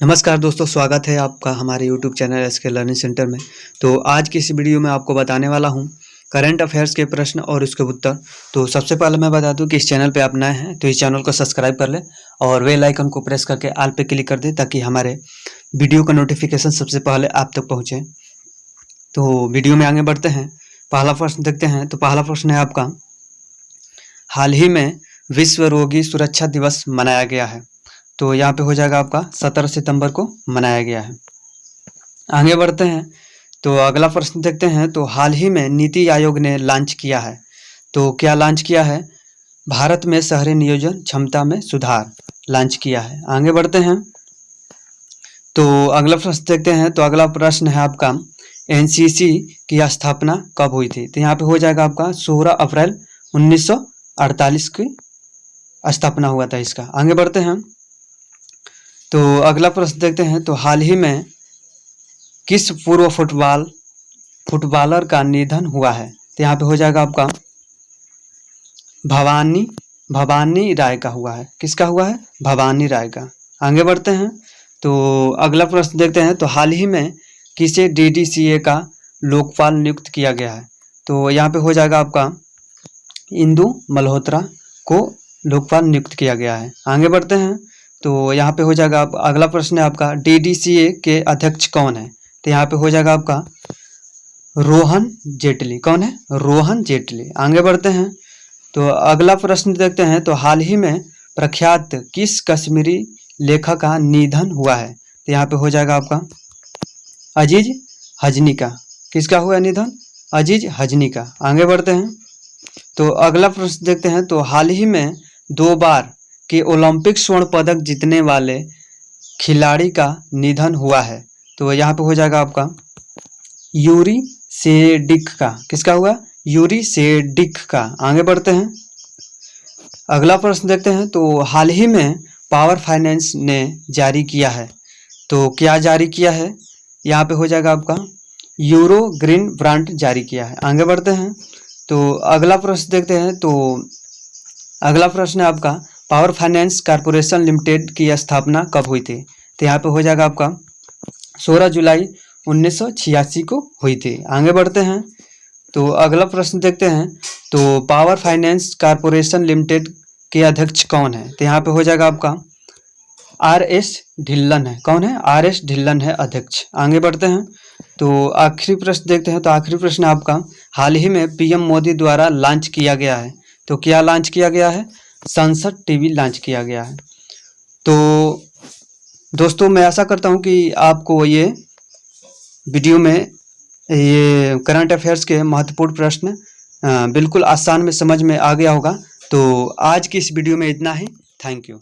नमस्कार दोस्तों, स्वागत है आपका हमारे YouTube channel SK learning centre में। तो आज की इस वीडियो में आपको बताने वाला हूं करंट अफेयर्स के प्रश्न और उसके उत्तर। तो सबसे पहले मैं बता दूं कि इस चैनल पे आप नए हैं तो इस चैनल को सब्सक्राइब कर लें और बेल आइकन को प्रेस करके ऑल पे क्लिक कर दें ताकि हमारे वीडियो का नोटिफिकेशन सबसे पहले आप तक पहुँचे। तो वीडियो में आगे बढ़ते हैं, पहला प्रश्न देखते हैं। तो पहला प्रश्न है आपका, हाल ही में विश्व रोगी सुरक्षा दिवस मनाया गया है। तो यहाँ पे हो जाएगा आपका 17 सितंबर को मनाया गया है। आगे बढ़ते हैं, तो अगला प्रश्न देखते हैं। तो हाल ही में नीति आयोग ने लॉन्च किया है। तो क्या लॉन्च किया है? भारत में शहरी नियोजन क्षमता में सुधार लॉन्च किया है। आगे बढ़ते हैं, तो अगला प्रश्न देखते हैं। तो अगला प्रश्न है आपका, एनसीसी की स्थापना कब हुई थी? तो यहाँ पे हो जाएगा आपका 16 अप्रैल 1948 की स्थापना हुआ था इसका। आगे बढ़ते हैं, तो अगला प्रश्न देखते हैं। तो हाल ही में किस पूर्व फुटबॉलर का निधन हुआ है? तो यहाँ पे हो जाएगा आपका भवानी राय का हुआ है। किसका हुआ है? भवानी राय का। आगे बढ़ते हैं, तो अगला प्रश्न देखते हैं। तो हाल ही में किसे डीडीसीए का लोकपाल नियुक्त किया गया है? तो यहाँ पे हो जाएगा आपका इंदु मल्होत्रा को लोकपाल नियुक्त किया गया है। आगे बढ़ते हैं, तो यहाँ पे हो जाएगा अगला प्रश्न है आपका, डीडीसीए के अध्यक्ष कौन है? तो यहाँ पे हो जाएगा आपका रोहन जेटली। कौन है? रोहन जेटली। आगे बढ़ते हैं, तो अगला प्रश्न देखते हैं। तो हाल ही में प्रख्यात किस कश्मीरी लेखक का निधन हुआ है? तो यहाँ पे हो जाएगा आपका अजीज हजनी का। किसका हुआ निधन? अजीज हजनी का। आगे बढ़ते हैं, तो अगला प्रश्न देखते हैं। तो हाल ही में 2 बार के ओलंपिक स्वर्ण पदक जीतने वाले खिलाड़ी का निधन हुआ है। तो यहाँ पे हो जाएगा आपका यूरी सेडिक का। किसका हुआ? यूरी सेडिक का। आगे बढ़ते हैं, अगला प्रश्न देखते हैं। तो हाल ही में पावर फाइनेंस ने जारी किया है। तो क्या जारी किया है? यहाँ पे हो जाएगा आपका यूरो ग्रीन बॉन्ड जारी किया है। आगे बढ़ते हैं, तो अगला प्रश्न देखते हैं। तो अगला प्रश्न है आपका, पावर फाइनेंस कॉर्पोरेशन लिमिटेड की स्थापना कब हुई थी? तो यहाँ पे हो जाएगा आपका 16 जुलाई 1986 को हुई थी। आगे बढ़ते हैं, तो अगला प्रश्न देखते हैं। तो पावर फाइनेंस कॉर्पोरेशन लिमिटेड के अध्यक्ष कौन है? तो यहाँ पे हो जाएगा आपका RS ढिल्लन है। कौन है? RS ढिल्लन है अध्यक्ष। आगे बढ़ते हैं, तो आखिरी प्रश्न देखते हैं। तो आखिरी प्रश्न आपका, हाल ही में PM मोदी द्वारा लॉन्च किया गया है। तो क्या लॉन्च किया गया है? संसद टीवी लॉन्च किया गया है। तो दोस्तों, मैं आशा करता हूं कि आपको ये वीडियो में ये करंट अफेयर्स के महत्वपूर्ण प्रश्न बिल्कुल आसान में समझ में आ गया होगा। तो आज की इस वीडियो में इतना ही। Thank you.